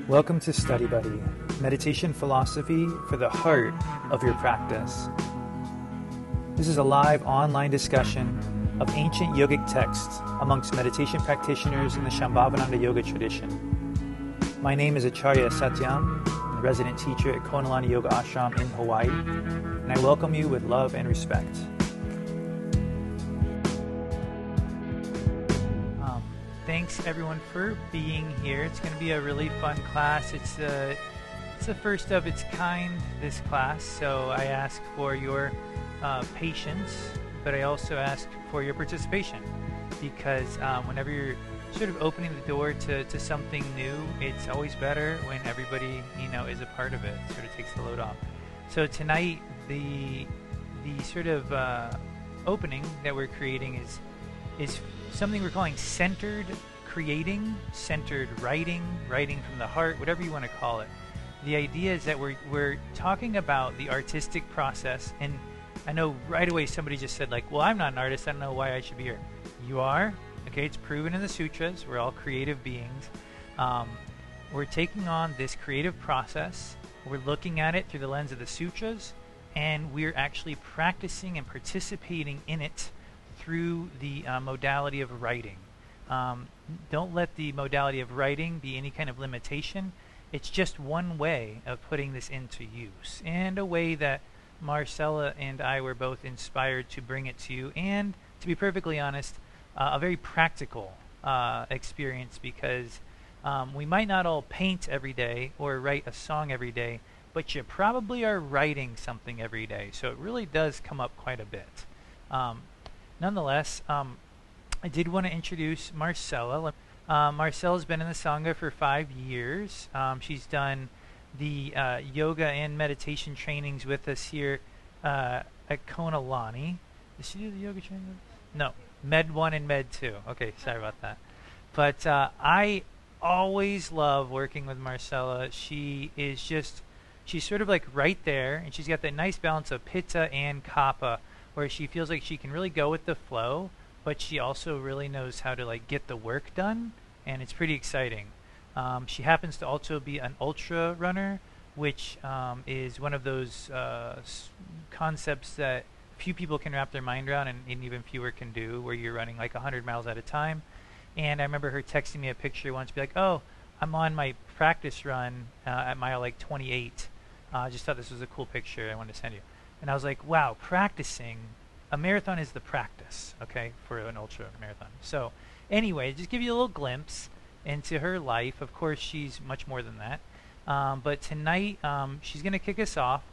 Welcome to Study Buddy, meditation philosophy for the heart of your practice. This is a live online discussion of ancient yogic texts amongst meditation practitioners in the Shambhavananda yoga tradition. My name is Acharya Satyam, I'm the resident teacher at Konalani Yoga Ashram in Hawaii, and I welcome you with love and respect. Thanks everyone for being here. It's going to be a really fun class. It's the first of its kind, this class, so I ask for your patience, but I also ask for your participation, because whenever you're sort of opening the door to something new, it's always better when everybody is a part of it. It sort of takes the load off. So tonight the sort of opening that we're creating is something we're calling centered creating, centered writing from the heart, whatever you want to call it. The idea is that we're talking about the artistic process, and I know right away somebody just said, like, well, I'm not an artist, I don't know why I should be here. You are, okay, it's proven in the Sutras, we're all creative beings. We're taking on this creative process, we're looking at it through the lens of the Sutras, and we're actually practicing and participating in it through the modality of writing. Don't let the modality of writing be any kind of limitation. It's just one way of putting this into use, and a way that Marcella and I were both inspired to bring it to you, and to be perfectly honest, a very practical experience, because we might not all paint every day or write a song every day, but you probably are writing something every day, so it really does come up quite a bit. Nonetheless, I did want to introduce Marcella. Marcella's been in the Sangha for 5 years. She's done the yoga and meditation trainings with us here at Konalani. Did she do the yoga training? No, Med 1 and Med 2. Okay, sorry about that. But I always love working with Marcella. She's sort of like right there, and she's got that nice balance of Pitta and Kapha, where she feels like she can really go with the flow, but she also really knows how to like get the work done, and it's pretty exciting. She happens to also be an ultra runner, which is one of those concepts that few people can wrap their mind around, and even fewer can do, where you're running like 100 miles at a time. And I remember her texting me a picture once, be like, oh, I'm on my practice run at mile like 28. I just thought this was a cool picture I wanted to send you. And I was like, wow, practicing. A marathon is the practice, okay, for an ultra marathon. So anyway, just give you a little glimpse into her life. Of course, she's much more than that. But tonight, she's going to kick us off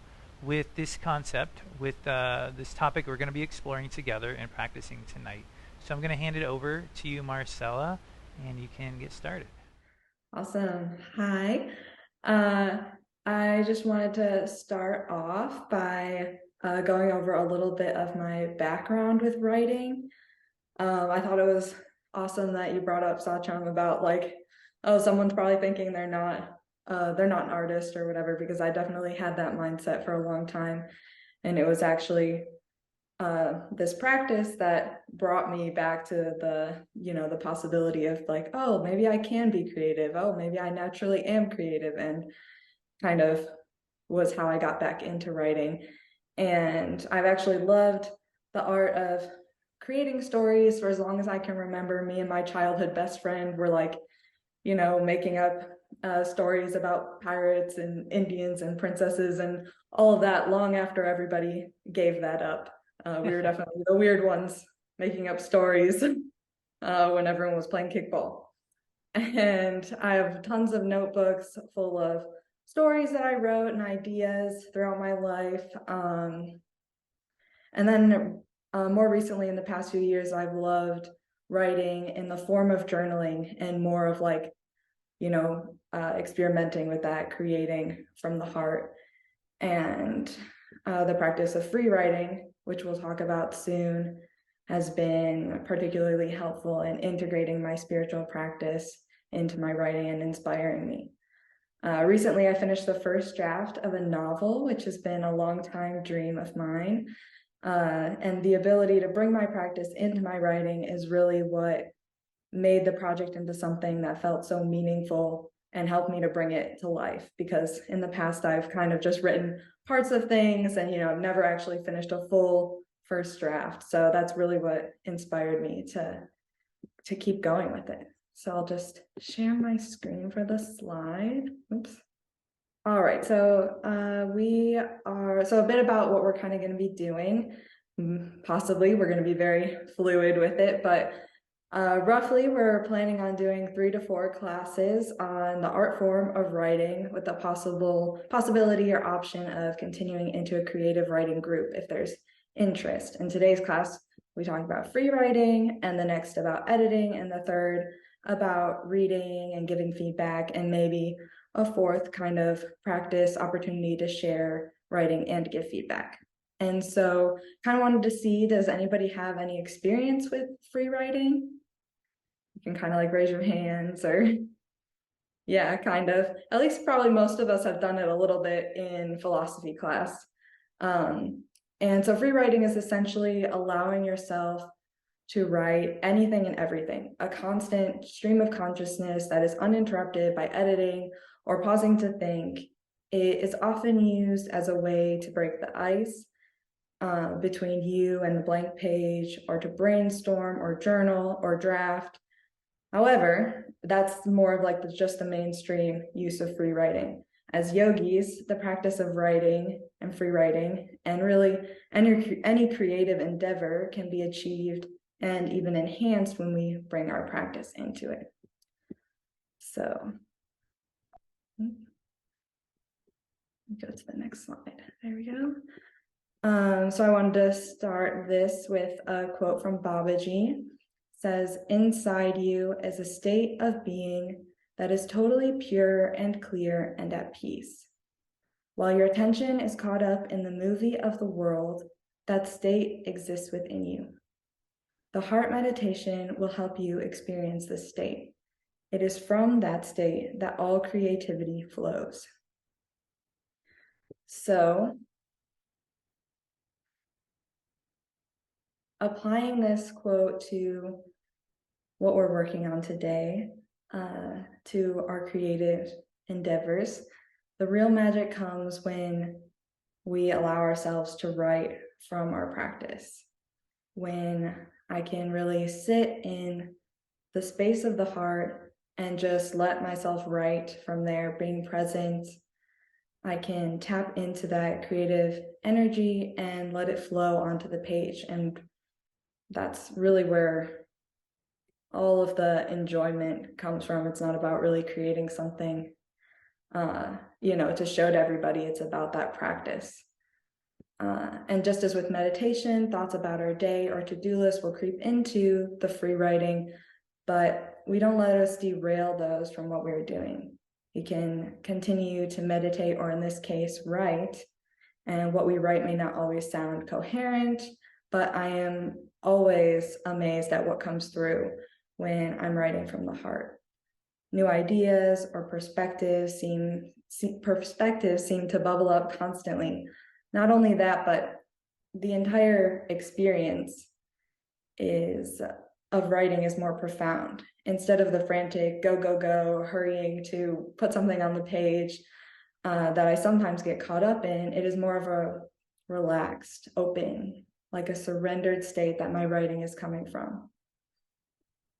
with this concept, with this topic we're going to be exploring together and practicing tonight. So I'm going to hand it over to you, Marcella, and you can get started. Awesome. Hi. I just wanted to start off by going over a little bit of my background with writing. I thought it was awesome that you brought up Sacham about like, oh, someone's probably thinking they're not an artist or whatever, because I definitely had that mindset for a long time. And it was actually this practice that brought me back to the possibility of like, oh, maybe I can be creative. Oh, maybe I naturally am creative, and kind of was how I got back into writing. And I've actually loved the art of creating stories for as long as I can remember. Me and my childhood best friend were like, making up stories about pirates and Indians and princesses and all of that long after everybody gave that up. We were definitely the weird ones making up stories when everyone was playing kickball. And I have tons of notebooks full of stories that I wrote and ideas throughout my life. And then more recently, in the past few years, I've loved writing in the form of journaling, and more of like, experimenting with that, creating from the heart. And the practice of free writing, which we'll talk about soon, has been particularly helpful in integrating my spiritual practice into my writing and inspiring me. Recently, I finished the first draft of a novel, which has been a long time dream of mine. And the ability to bring my practice into my writing is really what made the project into something that felt so meaningful and help me to bring it to life, because in the past I've kind of just written parts of things and I've never actually finished a full first draft. So that's really what inspired me to keep going with it. So I'll just share my screen for the slide. Oops. All right, so a bit about what we're kind of going to be doing. Possibly we're going to be very fluid with it, but roughly we're planning on doing 3 to 4 classes on the art form of writing, with the possibility or option of continuing into a creative writing group if there's interest. In today's class, we talked about free writing, and the next about editing, and the third about reading and giving feedback, and maybe a fourth kind of practice opportunity to share writing and give feedback. And so kind of wanted to see, does anybody have any experience with free writing? You can kind of like raise your hands, or yeah, kind of. At least probably most of us have done it a little bit in philosophy class. And so free writing is essentially allowing yourself to write anything and everything, a constant stream of consciousness that is uninterrupted by editing or pausing to think. It is often used as a way to break the ice between you and the blank page, or to brainstorm or journal or draft. However, that's more of like just the mainstream use of free writing. As yogis, the practice of writing and free writing, and really any creative endeavor, can be achieved and even enhanced when we bring our practice into it. So go to the next slide. There we go. So I wanted to start this with a quote from Babaji. It says, "Inside you is a state of being that is totally pure and clear and at peace. While your attention is caught up in the movie of the world, that state exists within you. The heart meditation will help you experience this state. It is from that state that all creativity flows." So, applying this quote to what we're working on today, to our creative endeavors, the real magic comes when we allow ourselves to write from our practice. When I can really sit in the space of the heart and just let myself write from there, being present, I can tap into that creative energy and let it flow onto the page. And that's really where all of the enjoyment comes from. It's not about really creating something, to show to everybody. It's about that practice. And just as with meditation, thoughts about our day or to-do list will creep into the free writing, but we don't let us derail those from what we're doing. We can continue to meditate, or in this case, write. And what we write may not always sound coherent, but I am always amazed at what comes through when I'm writing from the heart. New ideas or perspectives seem to bubble up constantly. Not only that, but the entire experience of writing is more profound. Instead of the frantic go, go, go, hurrying to put something on the page that I sometimes get caught up in, it is more of a relaxed, open, like a surrendered state that my writing is coming from.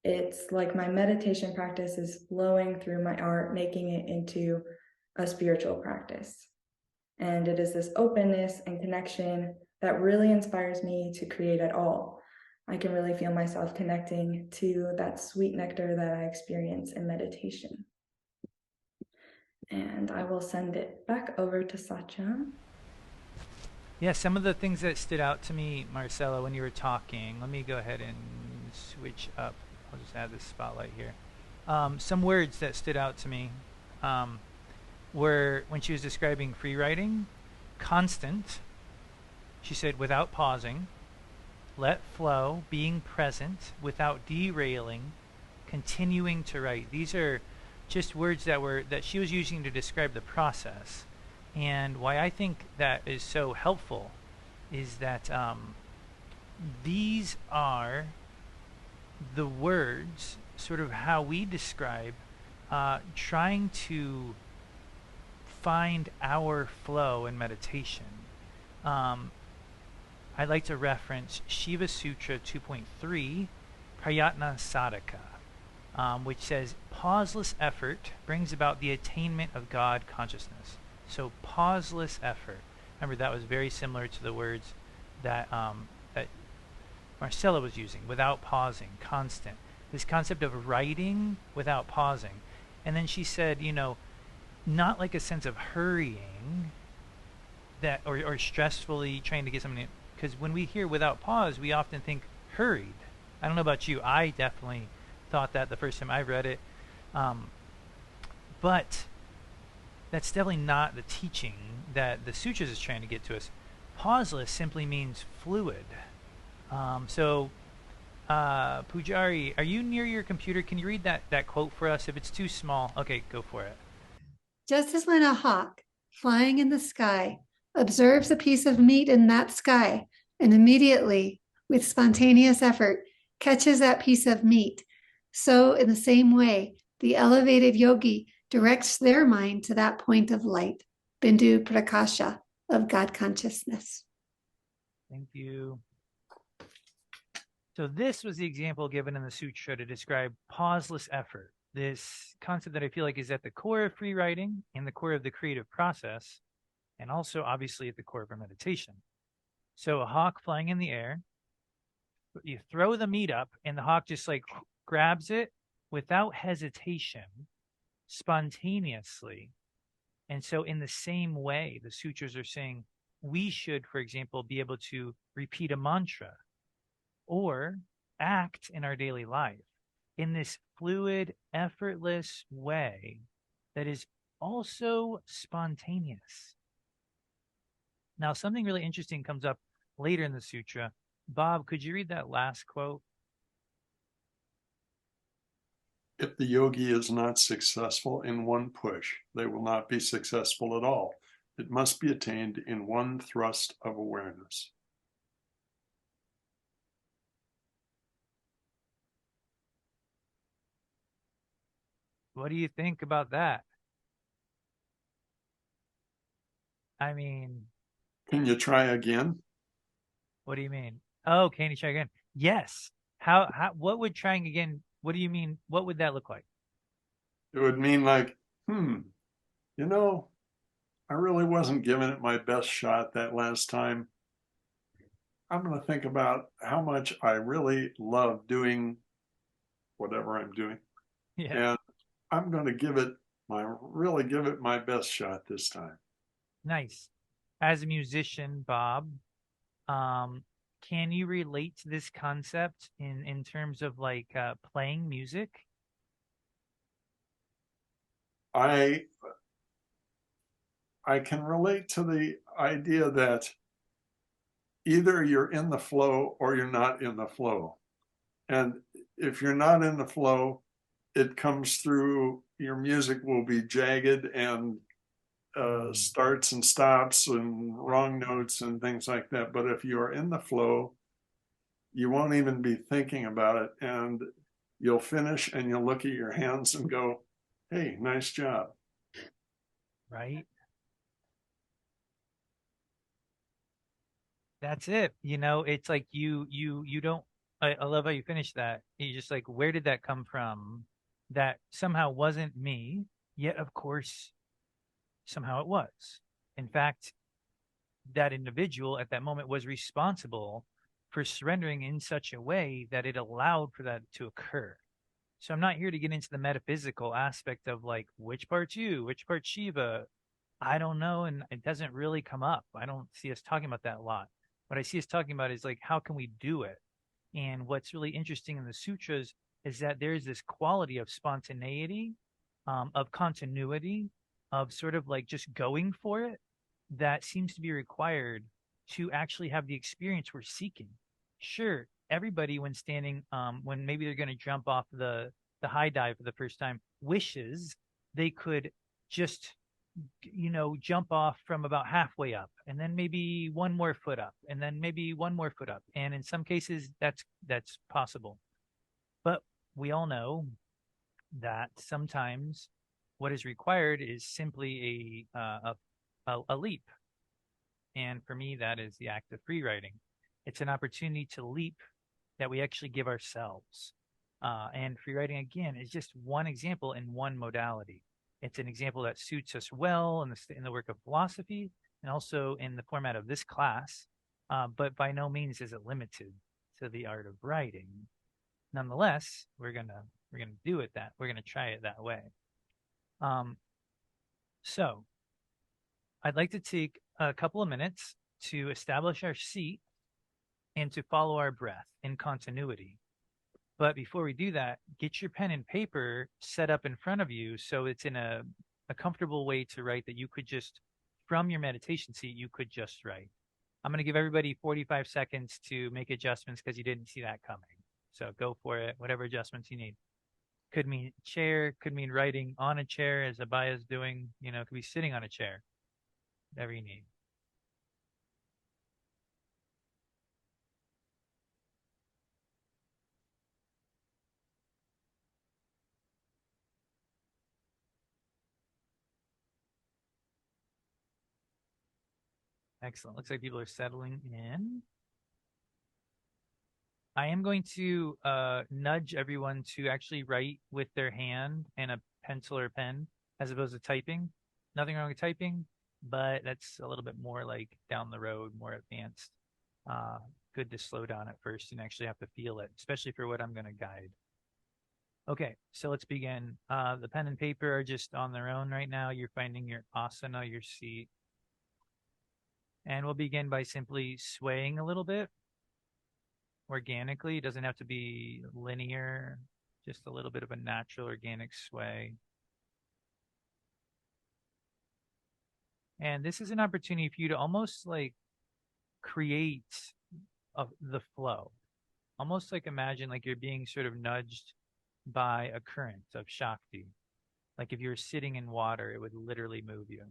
It's like my meditation practice is flowing through my art, making it into a spiritual practice. And it is this openness and connection that really inspires me to create at all. I can really feel myself connecting to that sweet nectar that I experience in meditation. And I will send it back over to Satya. Yeah, some of the things that stood out to me, Marcella, when you were talking, let me go ahead and switch up. I'll just add this spotlight here. Some words that stood out to me were, when she was describing free writing, constant. She said, without pausing, let flow, being present, without derailing, continuing to write. These are just words that she was using to describe the process. And why I think that is so helpful is that these are the words, sort of how we describe trying to find our flow in meditation, um, I'd like to reference Shiva Sutra 2.3, Prayatna Sadhaka, which says pauseless effort brings about the attainment of God consciousness. So pauseless effort. Remember, that was very similar to the words that Marcella was using, without pausing, constant. This concept of writing without pausing. And then she said, not like a sense of hurrying that or stressfully trying to get something, because when we hear without pause, we often think hurried. I don't know about you. I definitely thought that the first time I read it. But that's definitely not the teaching that the sutras is trying to get to us. Pauseless simply means fluid. Pujari, are you near your computer? Can you read that quote for us? If it's too small, okay, go for it. Just as when a hawk flying in the sky observes a piece of meat in that sky and immediately, with spontaneous effort, catches that piece of meat, so in the same way, the elevated yogi directs their mind to that point of light, Bindu Prakasha, of God consciousness. Thank you. So this was the example given in the sutra to describe pauseless effort. This concept that I feel like is at the core of free writing and the core of the creative process, and also obviously at the core of our meditation. So a hawk flying in the air, you throw the meat up and the hawk just like grabs it without hesitation, spontaneously. And so in the same way, the sutras are saying we should, for example, be able to repeat a mantra or act in our daily life in this fluid, effortless way that is also spontaneous. Now, something really interesting comes up later in the sutra. Bob, could you read that last quote? If the yogi is not successful in one push, they will not be successful at all. It must be attained in one thrust of awareness. What do you think about that? I mean, Can you try again? what do you mean? Oh, can you try again? Yes. What would trying again, what do you mean? What would that look like? It would mean like, you know, I really wasn't giving it my best shot that last time. I'm going to think about how much I really love doing whatever I'm doing. Yeah. And I'm going to really give it my best shot this time. Nice. As a musician, Bob, can you relate to this concept in terms of like playing music? I can relate to the idea that either you're in the flow or you're not in the flow. And if you're not in the flow, it comes through, your music will be jagged and starts and stops and wrong notes and things like that. But if you're in the flow, you won't even be thinking about it. And you'll finish and you'll look at your hands and go, hey, nice job. Right? That's it. It's like you don't, I love how you finish that. You just like, where did that come from? That somehow wasn't me, yet of course, somehow it was. In fact, that individual at that moment was responsible for surrendering in such a way that it allowed for that to occur. So I'm not here to get into the metaphysical aspect of like which part's you, which part's Shiva. I don't know, and it doesn't really come up. I don't see us talking about that a lot. What I see us talking about is like how can we do it? And what's really interesting in the sutras is that there's this quality of spontaneity, of continuity, of sort of like just going for it that seems to be required to actually have the experience we're seeking. Sure, everybody when standing, when maybe they're going to jump off the high dive for the first time, wishes they could just jump off from about halfway up and then maybe one more foot up and then maybe one more foot up. And in some cases that's possible. But we all know that sometimes what is required is simply a leap. And for me, that is the act of free writing. It's an opportunity to leap that we actually give ourselves. And free writing, again, is just one example in one modality. It's an example that suits us well in the work of philosophy and also in the format of this class, but by no means is it limited to the art of writing. Nonetheless, we're gonna do it that we're gonna try it that way. Um, so I'd like to take a couple of minutes to establish our seat and to follow our breath in continuity. But before we do that, get your pen and paper set up in front of you so it's in a comfortable way to write that you could just, from your meditation seat, you could just write. I'm going to give everybody 45 seconds to make adjustments because you didn't see that coming. So go for it, whatever adjustments you need. Could mean chair, could mean writing on a chair as Abaya is doing, could be sitting on a chair, whatever you need. Excellent. Looks like people are settling in. I am going to nudge everyone to actually write with their hand and a pencil or pen as opposed to typing. Nothing wrong with typing, but that's a little bit more like down the road, more advanced. Uh, Good to slow down at first and actually have to feel it, especially for what I'm going to guide. Okay, so let's begin. The pen and paper are just on their own right now. You're finding your asana, your seat. And we'll begin by simply swaying a little bit organically. It doesn't have to be linear, just a little bit of a natural organic sway. And this is an opportunity for you to almost like create the flow. Almost like imagine like you're being sort of nudged by a current of Shakti. Like if you were sitting in water, it would literally move you.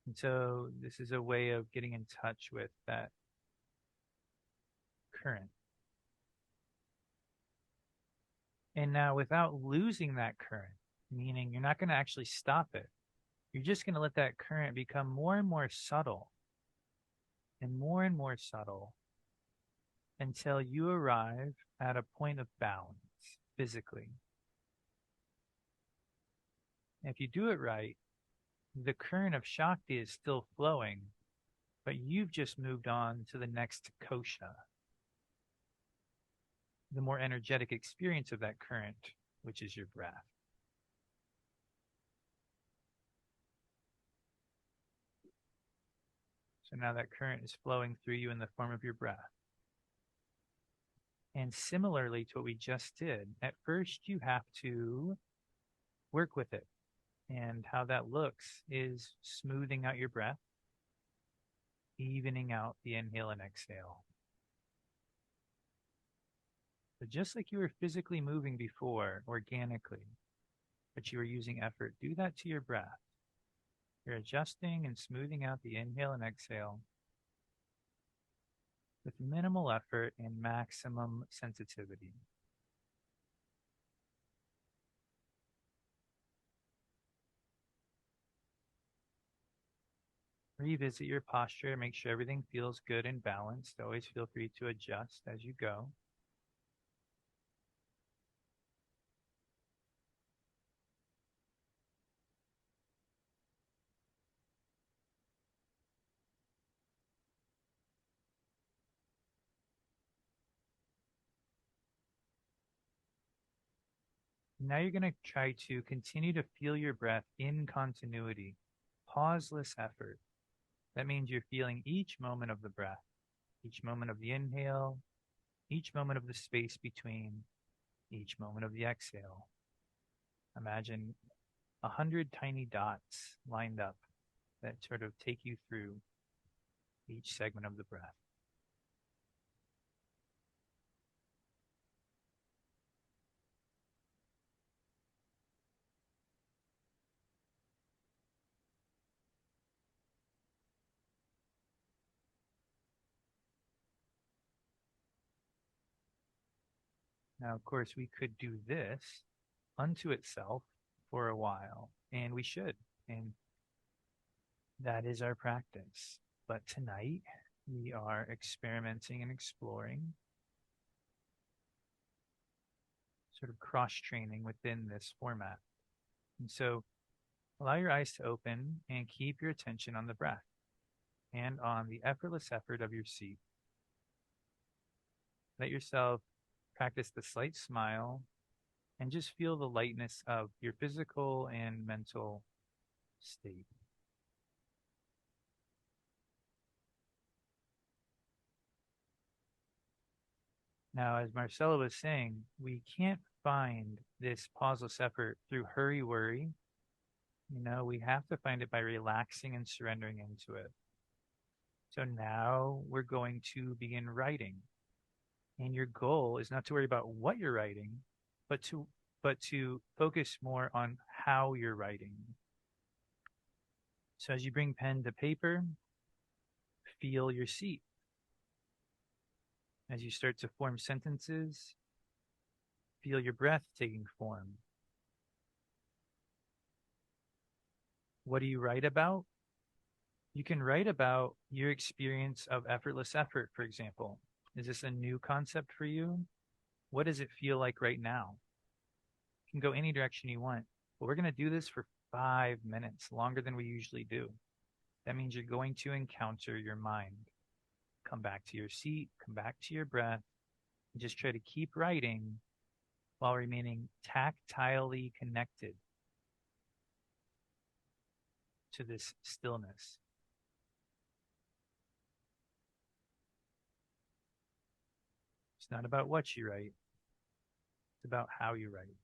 And so this is a way of getting in touch with that current. And now without losing that current, meaning you're not going to actually stop it. You're just going to let that current become more and more subtle and more subtle until you arrive at a point of balance physically. If you do it right, the current of Shakti is still flowing, but you've just moved on to the next kosha, the more energetic experience of that current, which is your breath. So now that current is flowing through you in the form of your breath. And similarly to what we just did, at first you have to work with it. And how that looks is smoothing out your breath, evening out the inhale and exhale. So just like you were physically moving before, organically, but you were using effort, do that to your breath. You're adjusting and smoothing out the inhale and exhale with minimal effort and maximum sensitivity. Revisit your posture, make sure everything feels good and balanced. Always feel free to adjust as you go. Now you're going to try to continue to feel your breath in continuity, pauseless effort. That means you're feeling each moment of the breath, each moment of the inhale, each moment of the space between, each moment of the exhale. Imagine 100 tiny dots lined up that sort of take you through each segment of the breath. Now, of course, we could do this unto itself for a while, and we should. And that is our practice. But tonight, we are experimenting and exploring, sort of cross-training within this format. And so allow your eyes to open and keep your attention on the breath and on the effortless effort of your seat. Let yourself practice the slight smile and just feel the lightness of your physical and mental state. Now, as Marcella was saying, we can't find this pauseless effort through hurry worry. We have to find it by relaxing and surrendering into it. So now we're going to begin writing. And your goal is not to worry about what you're writing, but to focus more on how you're writing. So as you bring pen to paper, feel your seat. As you start to form sentences, feel your breath taking form. What do you write about? You can write about your experience of effortless effort, for example. Is this a new concept for you? What does it feel like right now? You can go any direction you want, but we're going to do this for 5 minutes, longer than we usually do. That means you're going to encounter your mind. Come back to your seat, come back to your breath, and just try to keep writing while remaining tactilely connected to this stillness. It's not about what you write, it's about how you write.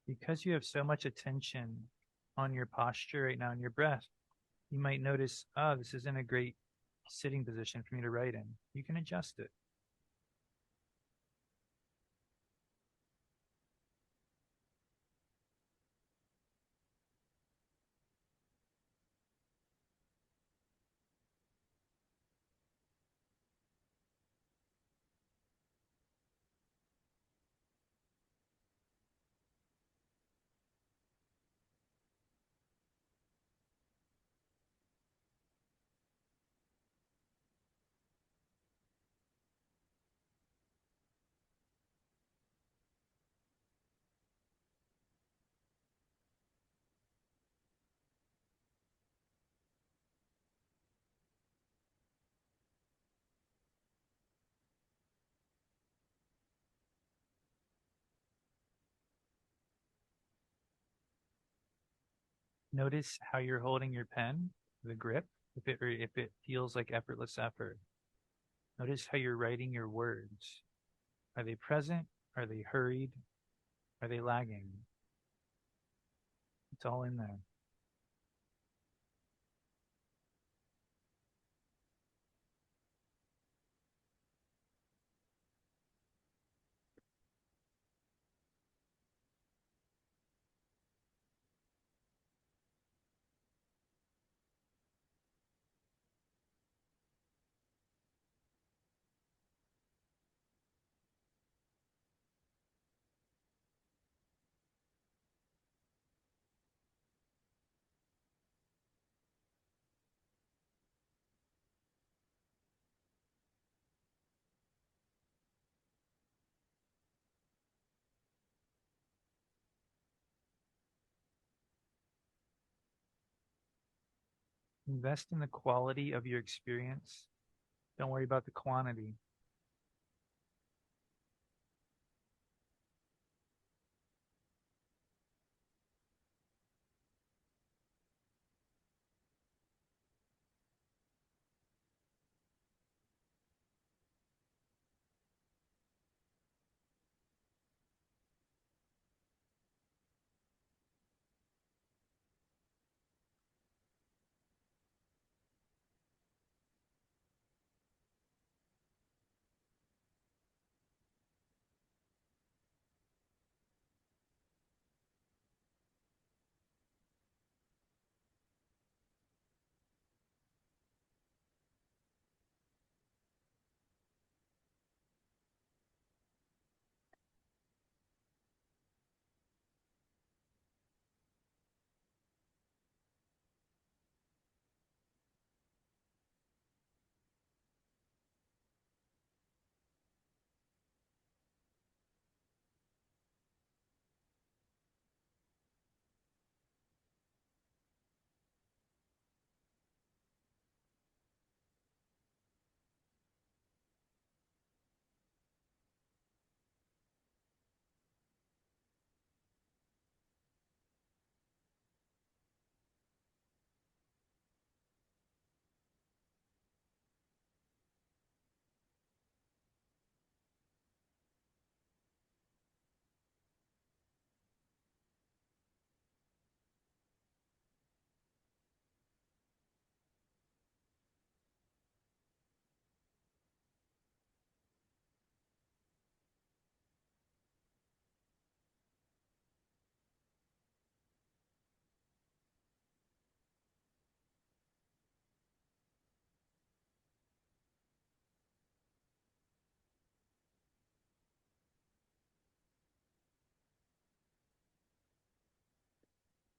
Because you have so much attention on your posture right now and your breath, you might notice, oh, this isn't a great sitting position for me to write in. You can adjust it. Notice how you're holding your pen, the grip, if it feels like effortless effort. Notice how you're writing your words. Are they present? Are they hurried? Are they lagging? It's all in there. Invest in the quality of your experience. Don't worry about the quantity.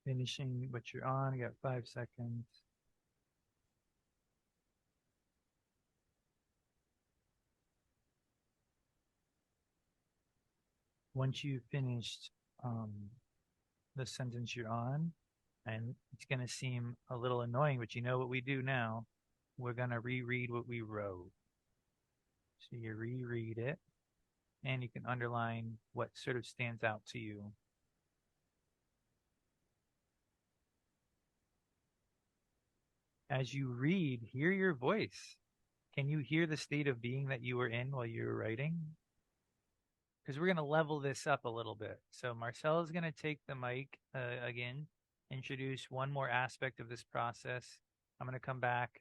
finishing what you're on. You got 5 seconds. Once you've finished the sentence you're on, and it's going to seem a little annoying, but you know what we do now. We're going to reread what we wrote. So you reread it, and you can underline what sort of stands out to you. As you read, hear your voice. Can you hear the state of being that you were in while you were writing? Because we're going to level this up a little bit. So Marcel is going to take the mic again, introduce one more aspect of this process. I'm going to come back,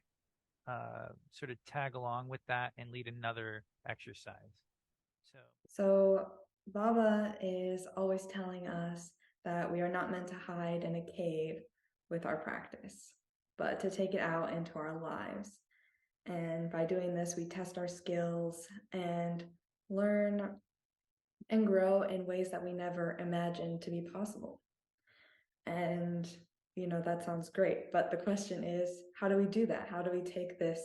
sort of tag along with that and lead another exercise. So Baba is always telling us that we are not meant to hide in a cave with our practice, but to take it out into our lives. And by doing this, we test our skills and learn and grow in ways that we never imagined to be possible. And, that sounds great. But the question is, how do we do that? How do we take this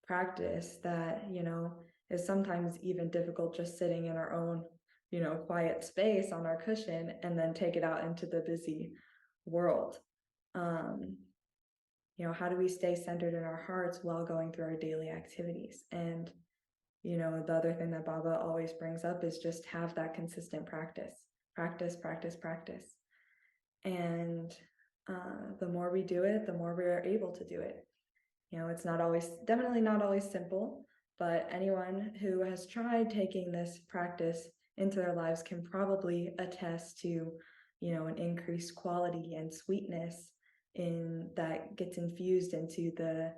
practice that, is sometimes even difficult just sitting in our own, quiet space on our cushion, and then take it out into the busy world? How do we stay centered in our hearts while going through our daily activities? And, the other thing that Baba always brings up is just have that consistent practice. And the more we do it, the more we are able to do it. It's definitely not always simple, but anyone who has tried taking this practice into their lives can probably attest to, an increased quality and sweetness that gets infused into the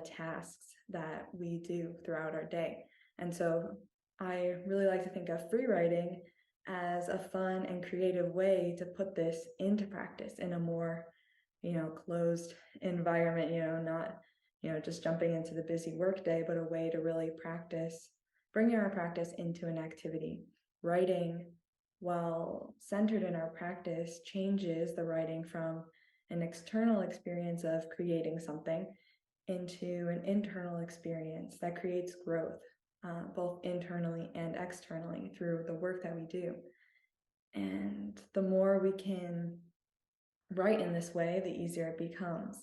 tasks that we do throughout our day. And so I really like to think of free writing as a fun and creative way to put this into practice in a more, closed environment, not, just jumping into the busy workday, but a way to really practice, bringing our practice into an activity. Writing, while centered in our practice, changes the writing from an external experience of creating something into an internal experience that creates growth, both internally and externally through the work that we do. And the more we can write in this way, the easier it becomes.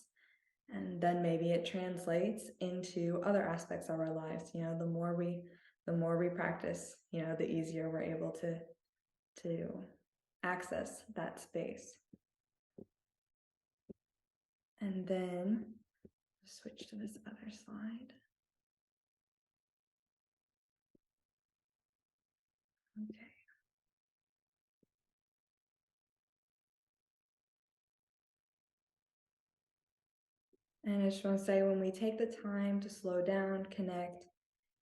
And then maybe it translates into other aspects of our lives. The more we practice, the easier we're able to access that space. And then switch to this other slide. Okay. And I just want to say, when we take the time to slow down, connect,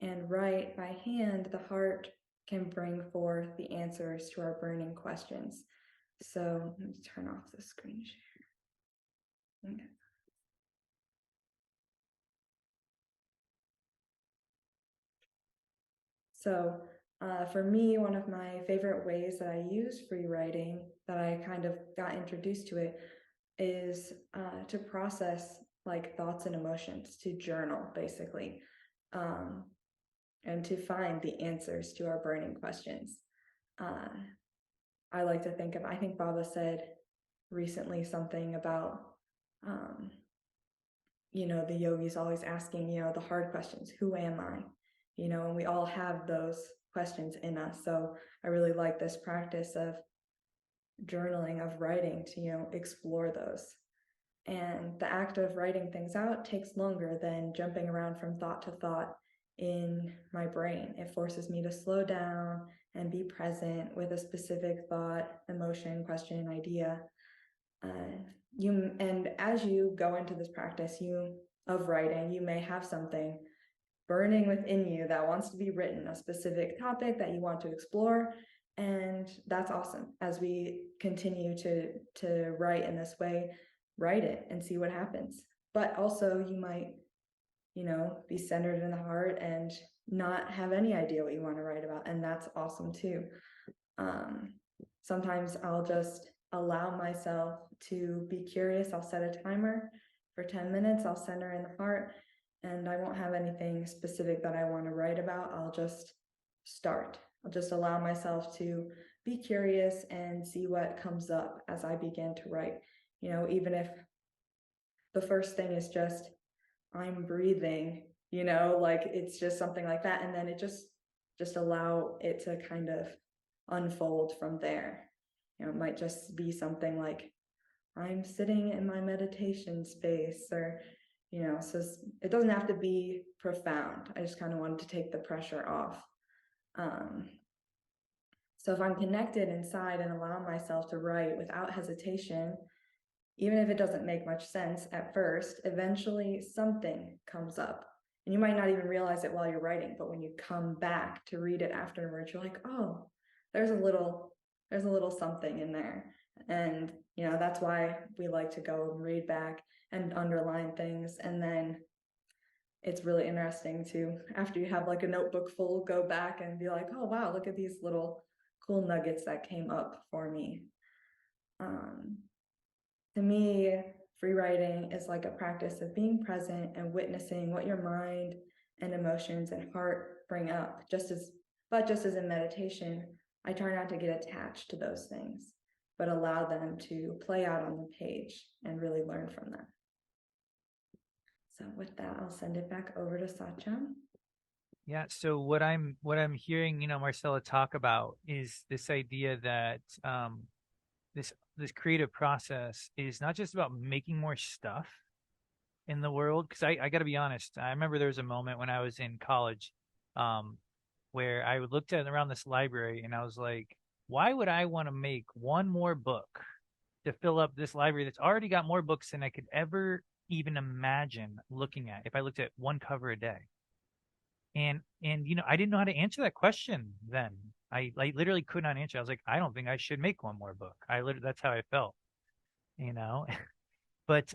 and write by hand, the heart can bring forth the answers to our burning questions. So let me turn off the screen share. Okay. So for me, one of my favorite ways that I use free writing, that I kind of got introduced to it, is to process like thoughts and emotions, to journal basically, and to find the answers to our burning questions. I like to I think Baba said recently something about, the yogis always asking, the hard questions. Who am I? And we all have those questions in us. So I really like this practice of journaling, of writing, to, explore those. And the act of writing things out takes longer than jumping around from thought to thought in my brain. It forces me to slow down and be present with a specific thought, emotion, question, idea. And as you go into this practice of writing, you may have something burning within you that wants to be written, a specific topic that you want to explore. And that's awesome. As we continue to write in this way, write it and see what happens. But also you might, be centered in the heart and not have any idea what you want to write about. And that's awesome too. Sometimes I'll just allow myself to be curious. I'll set a timer for 10 minutes. I'll center in the heart, and I won't have anything specific that I want to write about. I'll just start. I'll just allow myself to be curious and see what comes up as I begin to write. You know, even if the first thing is just, I'm breathing, you know, like it's just something like that. And then it just allow it to kind of unfold from there. You know, it might just be something like, I'm sitting in my meditation space, or, you know, so it doesn't have to be profound. I just kind of wanted to take the pressure off. So if I'm connected inside and allow myself to write without hesitation, even if it doesn't make much sense at first, eventually something comes up. And you might not even realize it while you're writing, but when you come back to read it afterwards, you're like, oh, there's a little something in there. And, you know, that's why we like to go and read back and underline things. And then it's really interesting to, after you have like a notebook full, go back and be like, oh, wow, look at these little cool nuggets that came up for me. To me, free writing is like a practice of being present and witnessing what your mind and emotions and heart bring up. Just as in meditation, I try not to get attached to those things, but allow them to play out on the page and really learn from them. So with that, I'll send it back over to Satcham. Yeah. So what I'm hearing, Marcella talk about is this idea that this creative process is not just about making more stuff in the world. Because I got to be honest, I remember there was a moment when I was in college where I looked around this library and I was like, why would I want to make one more book to fill up this library that's already got more books than I could ever even imagine looking at if I looked at one cover a day? And I didn't know how to answer that question then. I literally could not answer. I was like, I don't think I should make one more book. That's how I felt, But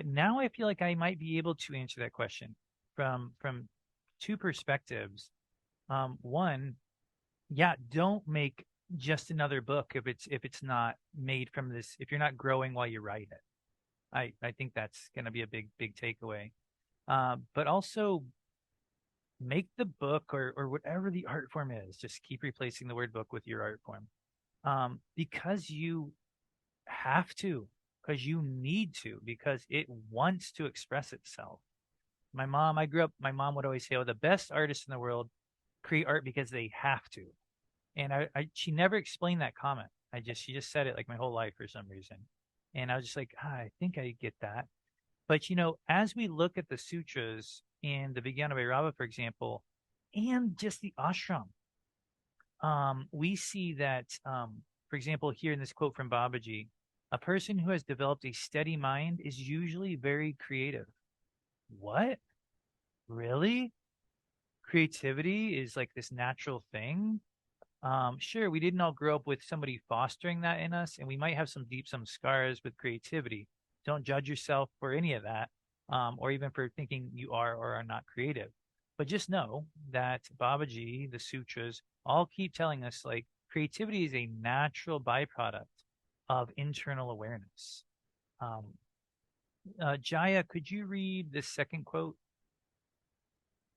now I feel like I might be able to answer that question from two perspectives. One, yeah, don't make just another book if it's not made from this, if you're not growing while you write it. I think that's going to be a big takeaway. But also make the book or whatever the art form is, just keep replacing the word book with your art form. Because you have to, because you need to, because it wants to express itself. My mom would always say, oh, the best artists in the world create art because they have to. And she never explained that comment. She just said it like my whole life for some reason. And I was just like, I think I get that. But, as we look at the sutras in the Vijnana Bhairava, for example, and just the ashram, we see that, for example, here in this quote from Babaji, a person who has developed a steady mind is usually very creative. What? Really? Creativity is like this natural thing? Sure, we didn't all grow up with somebody fostering that in us, and we might have some scars with creativity. Don't judge yourself for any of that, or even for thinking you are or are not creative. But just know that Babaji, the sutras, all keep telling us like creativity is a natural byproduct of internal awareness. Jaya, could you read the second quote?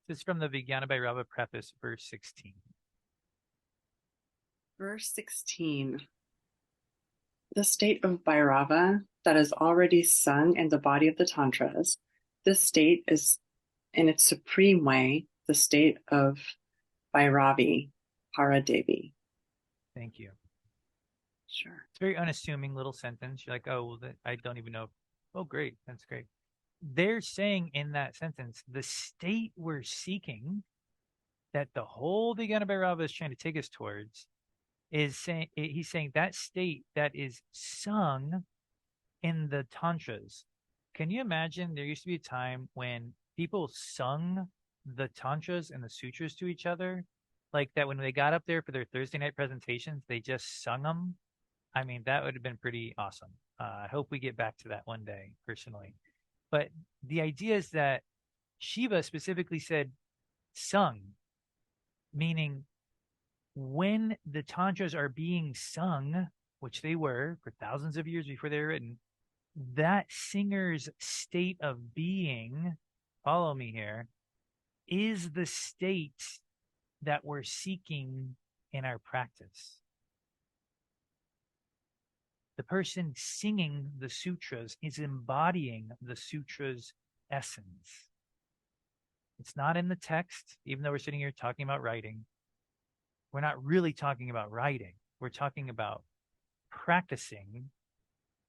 This is from the Vijnana Bhairava preface, verse 16. Verse 16. The state of Bhairava that is already sung in the body of the Tantras, this state is in its supreme way the state of Bhairavi, Paradevi. Thank you. Sure. It's a very unassuming little sentence. You're like, oh, well, I don't even know. Oh, great. That's great. They're saying in that sentence, the state we're seeking, that the whole Vijnana Bhairava is trying to take us towards, he's saying that state that is sung in the Tantras. Can you imagine there used to be a time when people sung the Tantras and the Sutras to each other? Like that when they got up there for their Thursday night presentations, they just sung them. I mean, that would have been pretty awesome. I hope we get back to that one day, personally. But the idea is that Shiva specifically said sung, meaning when the Tantras are being sung, which they were for thousands of years before they were written, that singer's state of being, follow me here, is the state that we're seeking in our practice. The person singing the sutras is embodying the sutra's essence. It's not in the text, even though we're sitting here talking about writing. We're not really talking about writing. We're talking about practicing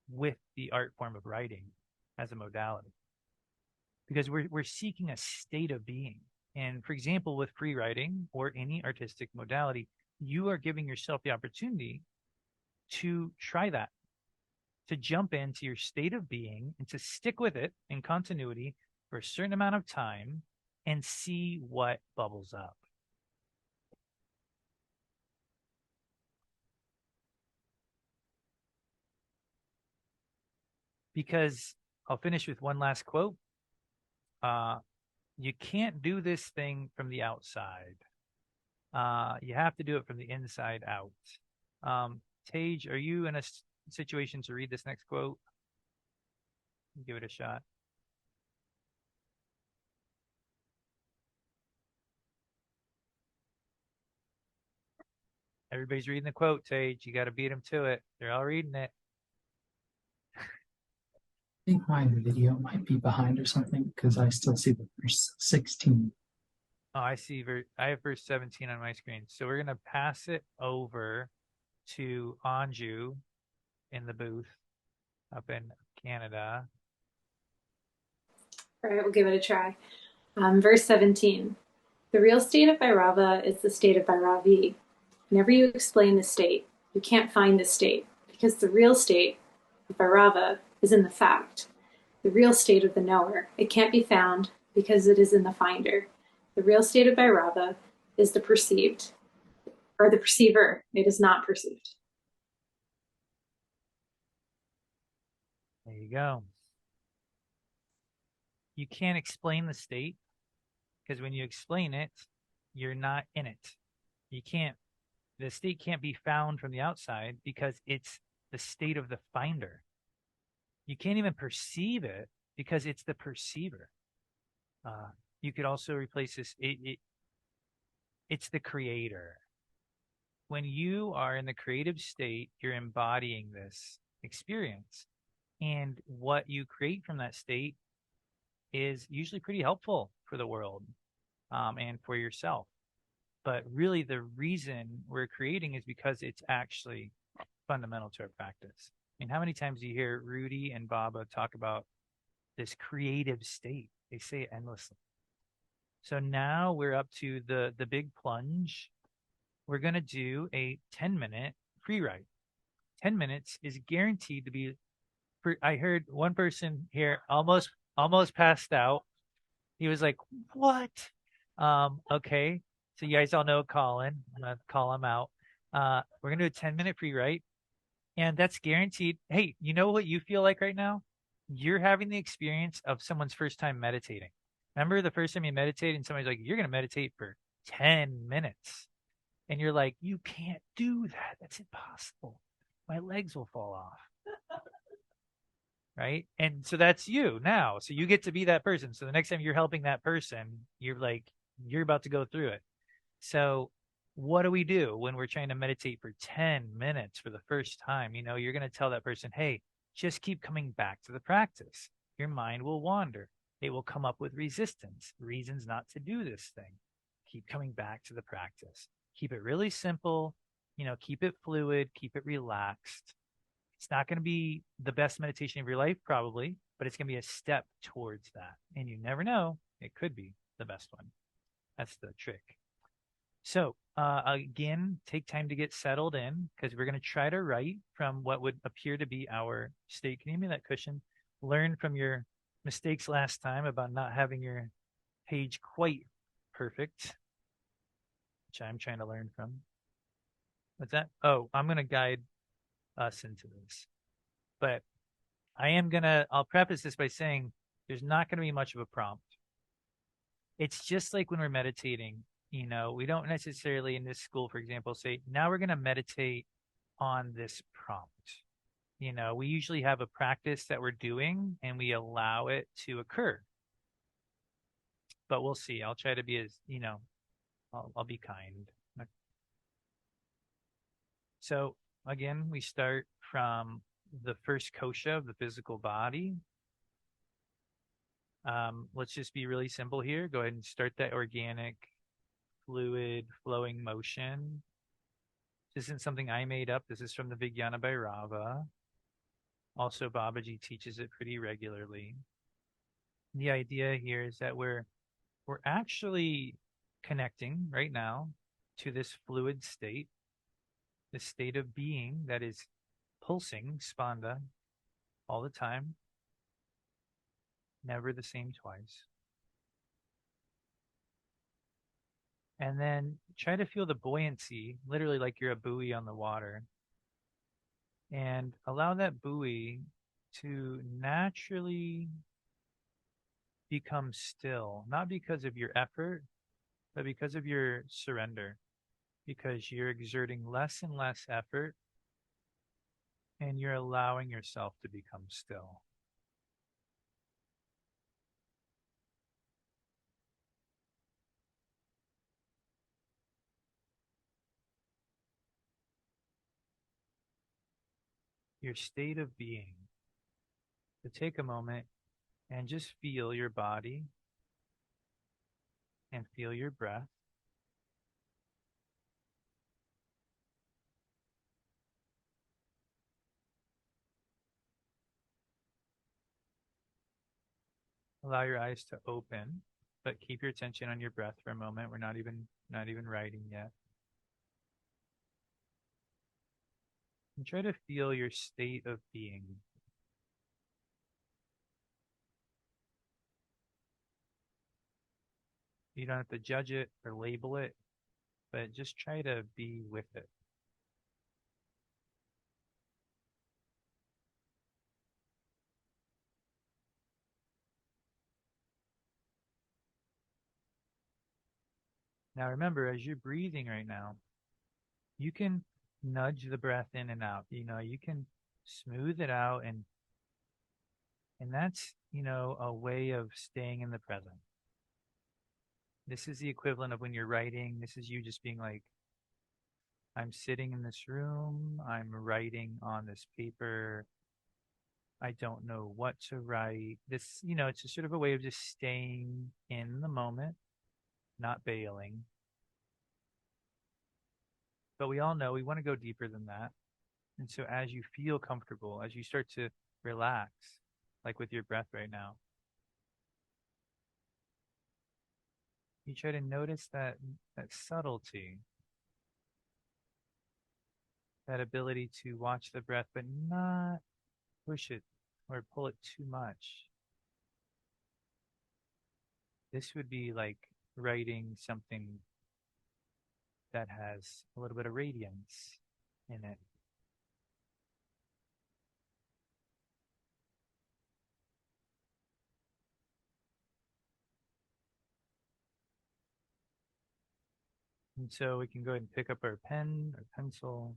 with the art form of writing as a modality. Because we're seeking a state of being. And for example, with free writing or any artistic modality, you are giving yourself the opportunity to try that, to jump into your state of being and to stick with it in continuity for a certain amount of time and see what bubbles up. Because I'll finish with one last quote. You can't do this thing from the outside. You have to do it from the inside out. Tage, are you in a situation to read this next quote? Give it a shot. Everybody's reading the quote, Tage. You got to beat them to it. They're all reading it. I think my video might be behind or something because I still see the verse 16. Oh, I see. I have verse 17 on my screen. So we're going to pass it over to Anju in the booth up in Canada. All right, we'll give it a try. Verse 17. The real state of Bhairava is the state of Bhairavi. Whenever you explain the state, you can't find the state because the real state of Bhairava is in the fact. The real state of the knower, it can't be found because it is in the finder. The real state of Bhairava is the perceived, or the perceiver. It is not perceived. There you go. You can't explain the state because when you explain it, you're not in it. The state can't be found from the outside because it's the state of the finder. You can't even perceive it because it's the perceiver. You could also replace this. It's the creator. When you are in the creative state, you're embodying this experience. And what you create from that state is usually pretty helpful for the world and for yourself. But really the reason we're creating is because it's actually fundamental to our practice. I mean, how many times do you hear Rudy and Baba talk about this creative state? They say it endlessly. So now we're up to the big plunge. We're going to do a 10-minute free write. 10 minutes is guaranteed to be. I heard one person here almost passed out. He was like, "What?" Okay. So you guys all know Colin. I'm gonna call him out. We're gonna do a 10-minute free write, and that's guaranteed. Hey, you know what you feel like right now? You're having the experience of someone's first time meditating. Remember the first time you meditated and somebody's like, "You're gonna meditate for 10 minutes," and you're like, "You can't do that. That's impossible. My legs will fall off." Right? And so that's you now. So you get to be that person. So the next time you're helping that person, you're about to go through it. So what do we do when we're trying to meditate for 10 minutes for the first time? You know, you're going to tell that person, hey, just keep coming back to the practice. Your mind will wander. It will come up with resistance, reasons not to do this thing. Keep coming back to the practice. Keep it really simple. You know, keep it fluid, keep it relaxed. It's not going to be the best meditation of your life, probably, but it's going to be a step towards that. And you never know, it could be the best one. That's the trick. So, again, take time to get settled in because we're going to try to write from what would appear to be our state. Can you give me that cushion? Learn from your mistakes last time about not having your page quite perfect, which I'm trying to learn from. What's that? Oh, I'm going to guide us into this. But I'll preface this by saying there's not going to be much of a prompt. It's just like when we're meditating, you know, we don't necessarily in this school, for example, say, now we're going to meditate on this prompt. You know, we usually have a practice that we're doing and we allow it to occur. But we'll see. I'll try to be as, you know, I'll be kind. So again, we start from the first kosha of the physical body. Let's just be really simple here. Go ahead and start that organic, fluid, flowing motion. This isn't something I made up. This is from the Vijnana Bhairava. Also, Babaji teaches it pretty regularly. The idea here is that we're actually connecting right now to this fluid state, this state of being that is pulsing, spanda, all the time, never the same twice. And then try to feel the buoyancy, literally like you're a buoy on the water. And allow that buoy to naturally become still, not because of your effort, but because of your surrender, because you're exerting less and less effort and you're allowing yourself to become still. Your state of being. To take a moment and just feel your body and feel your breath. Allow your eyes to open, but keep your attention on your breath for a moment. We're not even writing yet. And try to feel your state of being. You don't have to judge it or label it, but just try to be with it. Now remember, as you're breathing right now, you can nudge the breath in and out. You know, you can smooth it out, and that's, you know, a way of staying in the present. This is the equivalent of when you're writing. This is you just being like, I'm sitting in this room, I'm writing on this paper. I don't know what to write. This, you know, it's just sort of a way of just staying in the moment, not bailing. But we all know we want to go deeper than that. And so as you feel comfortable, as you start to relax, like with your breath right now, you try to notice that subtlety, that ability to watch the breath, but not push it or pull it too much. This would be like writing something that has a little bit of radiance in it. And so we can go ahead and pick up our pen or pencil.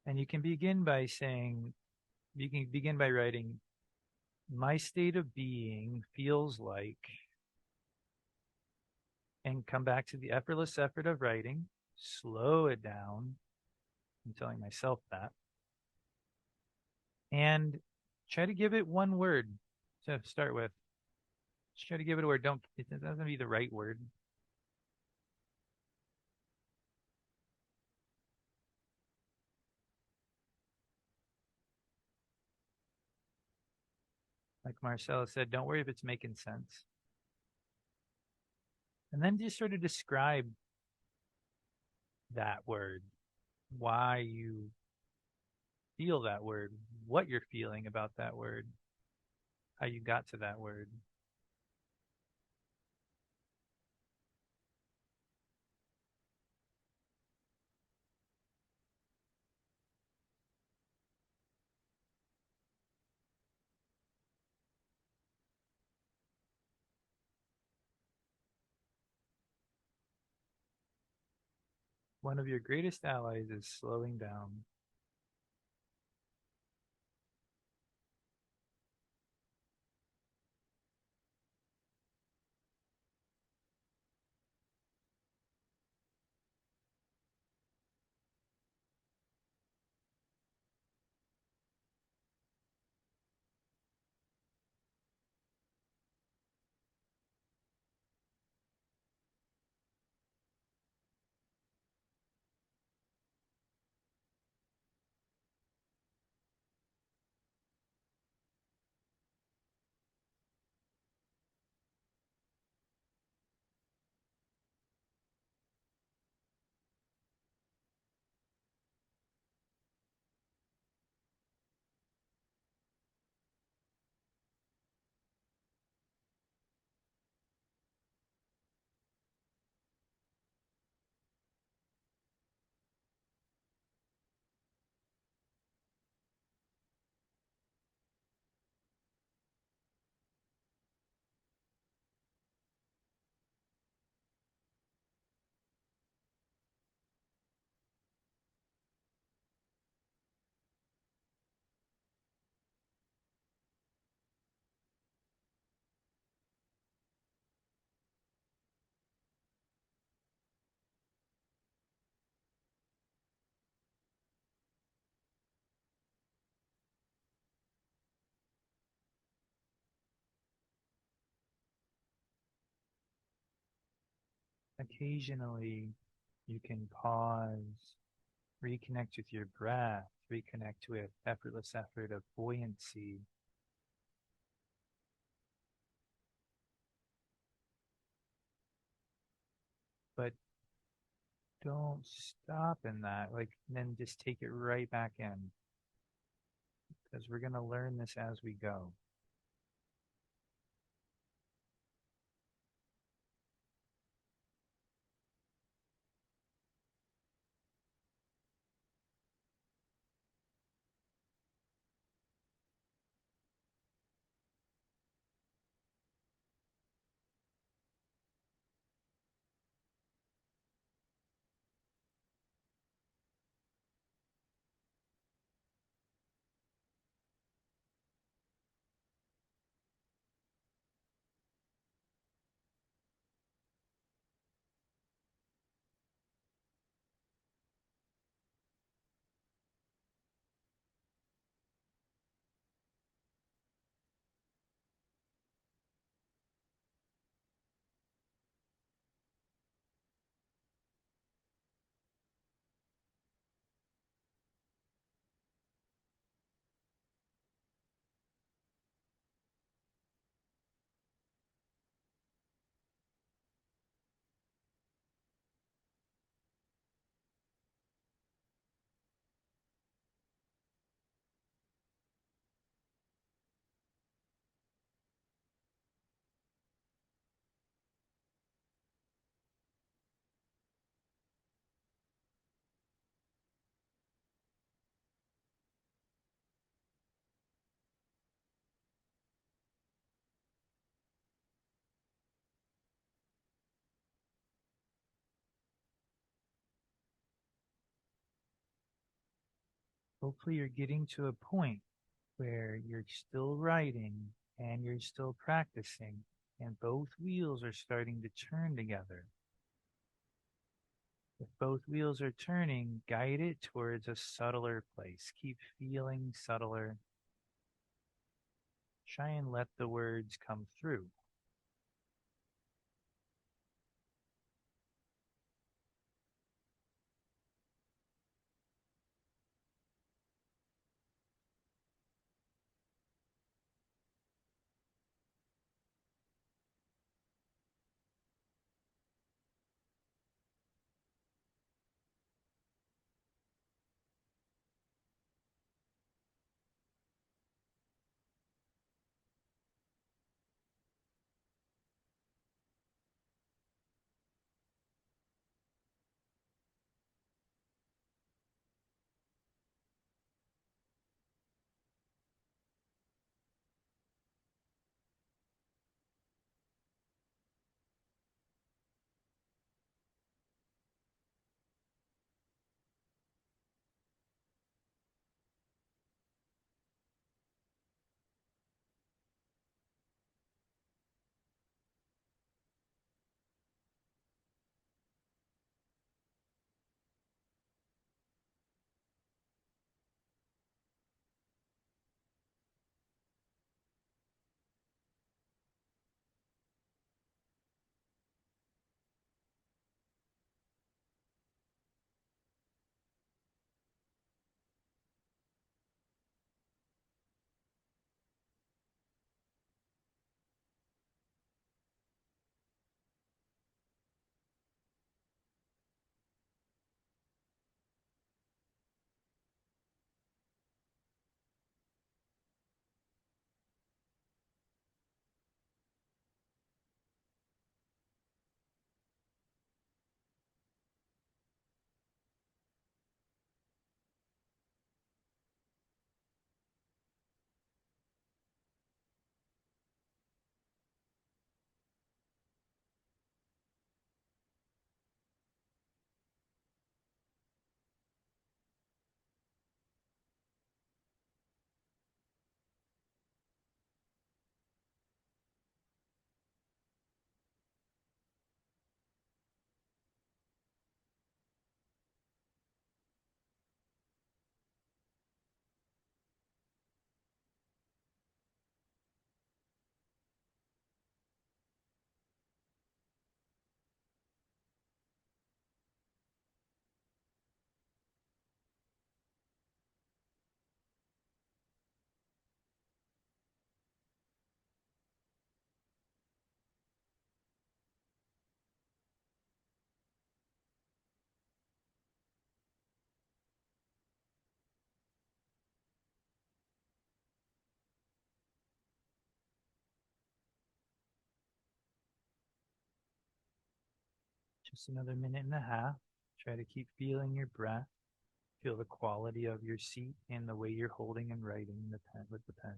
And you can begin by writing, my state of being feels like, and come back to the effortless effort of writing, slow it down. I'm telling myself that. And try to give it one word to start with. Just try to give it a word. It doesn't be the right word. Like Marcella said, don't worry if it's making sense. And then just sort of describe that word, why you feel that word, what you're feeling about that word, how you got to that word. One of your greatest allies is slowing down. Occasionally, you can pause, reconnect with your breath, reconnect with effortless effort of buoyancy. But don't stop in that. Like, then just take it right back in because we're going to learn this as we go. Hopefully, you're getting to a point where you're still writing and you're still practicing, and both wheels are starting to turn together. If both wheels are turning, guide it towards a subtler place. Keep feeling subtler. Try and let the words come through. Just another minute and a half. Try to keep feeling your breath. Feel the quality of your seat and the way you're holding and writing the pen with the pen.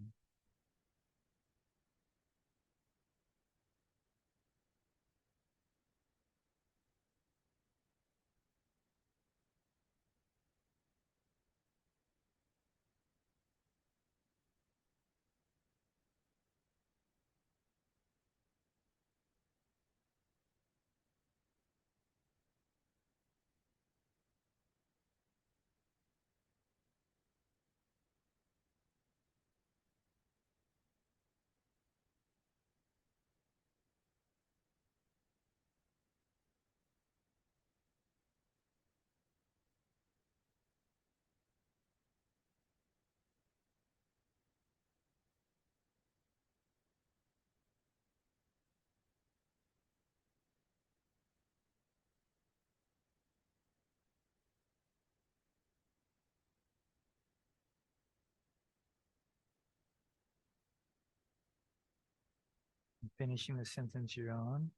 Finishing the sentence you're on.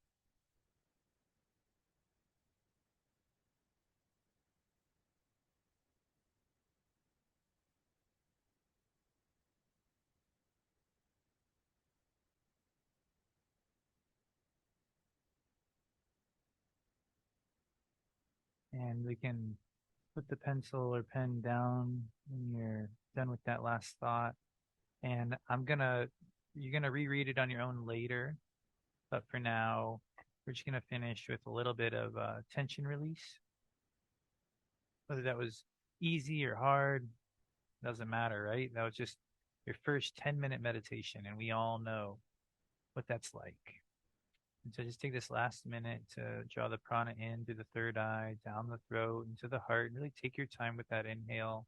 And we can put the pencil or pen down when you're done with that last thought. And you're gonna reread it on your own later. But for now, we're just gonna finish with a little bit of tension release. Whether that was easy or hard, doesn't matter, right? That was just your first 10-minute meditation, and we all know what that's like. And so just take this last minute to draw the prana in through the third eye, down the throat, into the heart, and really take your time with that inhale.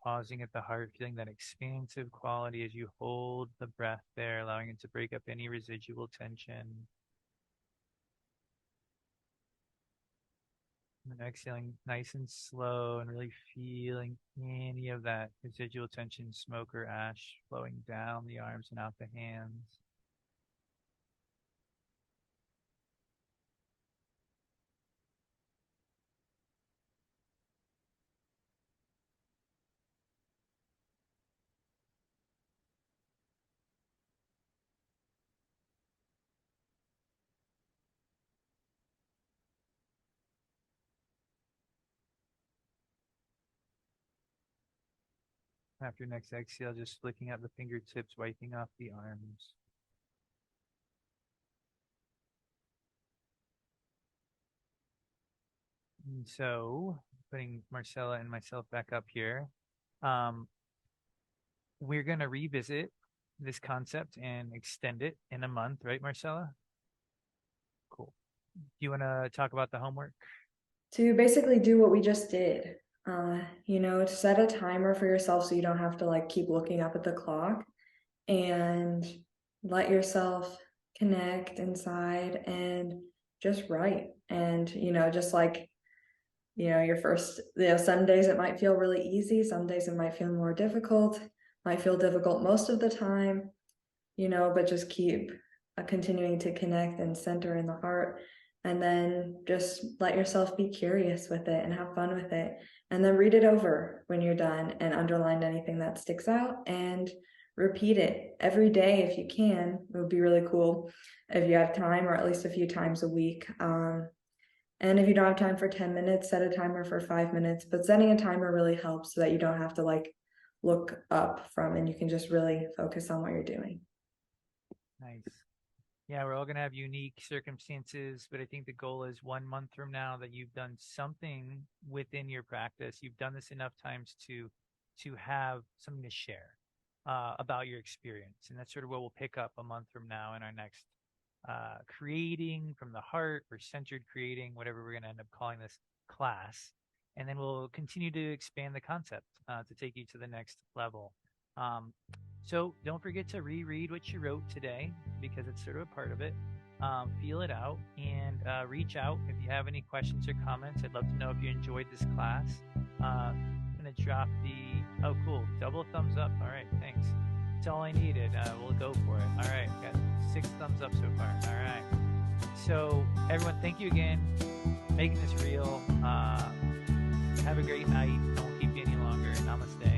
Pausing at the heart, feeling that expansive quality as you hold the breath there, allowing it to break up any residual tension. And then exhaling nice and slow and really feeling any of that residual tension, smoke or ash flowing down the arms and out the hands. After your next exhale, just flicking out the fingertips, wiping off the arms. And so, putting Marcella and myself back up here, we're going to revisit this concept and extend it in a month, right, Marcella? Cool. Do you want to talk about the homework? To basically do what we just did, to set a timer for yourself so you don't have to like keep looking up at the clock, and let yourself connect inside and just write. And just like your first, some days it might feel really easy, some days it might feel more difficult, might feel difficult most of the time, but just keep continuing to connect and center in the heart. And then just let yourself be curious with it and have fun with it. And then read it over when you're done and underline anything that sticks out and repeat it every day if you can. It would be really cool if you have time, or at least a few times a week. And if you don't have time for 10 minutes, set a timer for 5 minutes. But setting a timer really helps so that you don't have to like look up from, and you can just really focus on what you're doing. Nice. Yeah, we're all going to have unique circumstances, but I think the goal is 1 month from now that you've done something within your practice. You've done this enough times to have something to share about your experience. And that's sort of what we'll pick up a month from now in our next creating from the heart, or centered creating, whatever we're going to end up calling this class. And then we'll continue to expand the concept to take you to the next level. So don't forget to reread what you wrote today, because it's sort of a part of it. Feel it out and reach out if you have any questions or comments. I'd love to know if you enjoyed this class. I'm going to drop oh, cool. Double thumbs up. All right. Thanks. That's all I needed. We'll go for it. All right. Got 6 thumbs up so far. All right. So everyone, thank you again, making this real. Have a great night. I won't keep you any longer. Namaste.